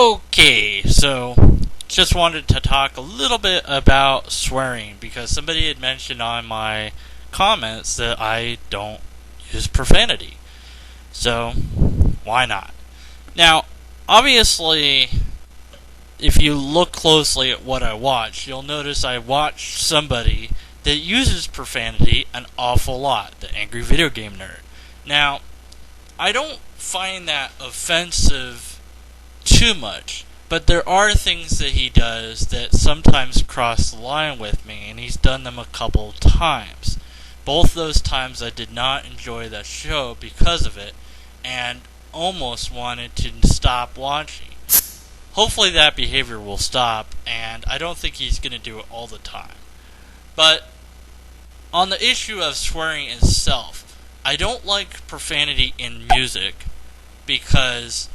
Okay, so just wanted to talk a little bit about swearing because somebody had mentioned on my comments that I don't use profanity. So, why not? Now, obviously, if you look closely at what I watch, you'll notice I watch somebody that uses profanity an awful lot, the Angry Video Game Nerd. Now, I don't find that offensive too much, but there are things that he does that sometimes cross the line with me, and he's done them a couple times. Both those times I did not enjoy that show because of it, and almost wanted to stop watching. Hopefully that behavior will stop, and I don't think he's going to do it all the time. But on the issue of swearing itself, I don't like profanity in music because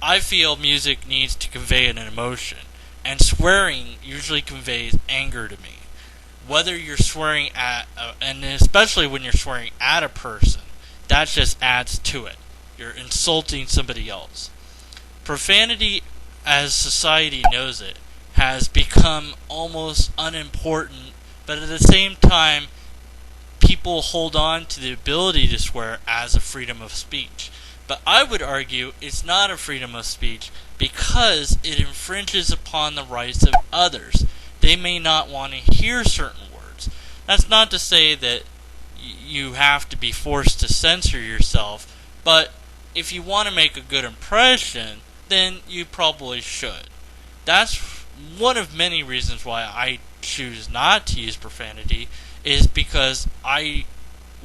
I feel music needs to convey an emotion, and swearing usually conveys anger to me. Whether you're swearing at, and especially when you're swearing at a person, that just adds to it. You're insulting somebody else. Profanity, as society knows it, has become almost unimportant, but at the same time, people hold on to the ability to swear as a freedom of speech. But I would argue it's not a freedom of speech because it infringes upon the rights of others. They may not want to hear certain words. That's not to say that you have to be forced to censor yourself, but if you want to make a good impression, then you probably should. That's one of many reasons why I choose not to use profanity, is because I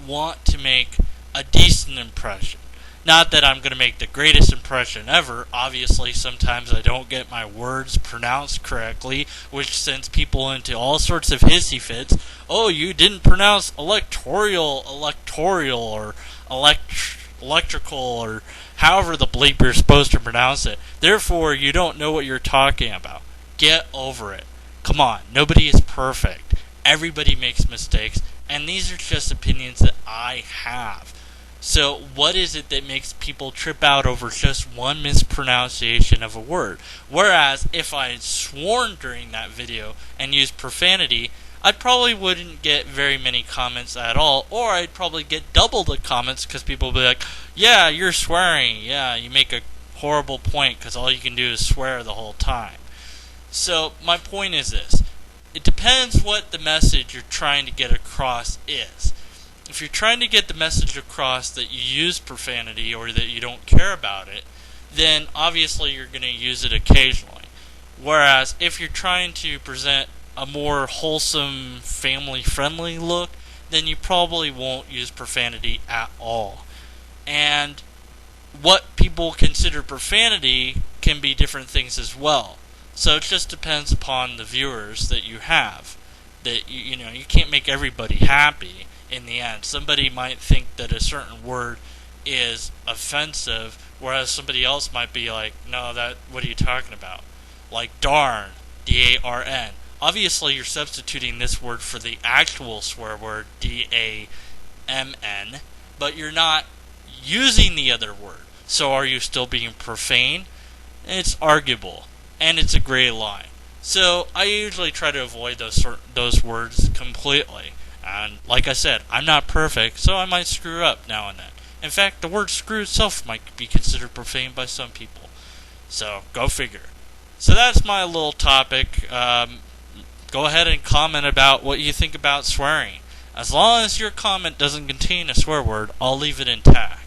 want to make a decent impression. Not that I'm going to make the greatest impression ever. Obviously, sometimes I don't get my words pronounced correctly, which sends people into all sorts of hissy fits. Oh, you didn't pronounce electoral, or electrical, or however the bleep you're supposed to pronounce it. Therefore, you don't know what you're talking about. Get over it. Come on, nobody is perfect. Everybody makes mistakes, and these are just opinions that I have. So what is it that makes people trip out over just one mispronunciation of a word? Whereas if I had sworn during that video and used profanity, I probably wouldn't get very many comments at all, or I'd probably get double the comments because people would be like, yeah, you're swearing, yeah, you make a horrible point because all you can do is swear the whole time. So my point is this. It depends what the message you're trying to get across is. If you're trying to get the message across that you use profanity or that you don't care about it, then obviously you're going to use it occasionally. Whereas if you're trying to present a more wholesome, family-friendly look, then you probably won't use profanity at all. And what people consider profanity can be different things as well. So it just depends upon the viewers that you have. That you can't make everybody happy. In the end, somebody might think that a certain word is offensive, whereas somebody else might be like, no, what are you talking about? Like darn, D-A-R-N. Obviously, you're substituting this word for the actual swear word, D-A-M-N, but you're not using the other word. So are you still being profane? It's arguable, and it's a gray line. So I usually try to avoid those words completely. And like I said, I'm not perfect, so I might screw up now and then. In fact, the word screw itself might be considered profane by some people. So, go figure. So that's my little topic. Go ahead and comment about what you think about swearing. As long as your comment doesn't contain a swear word, I'll leave it intact.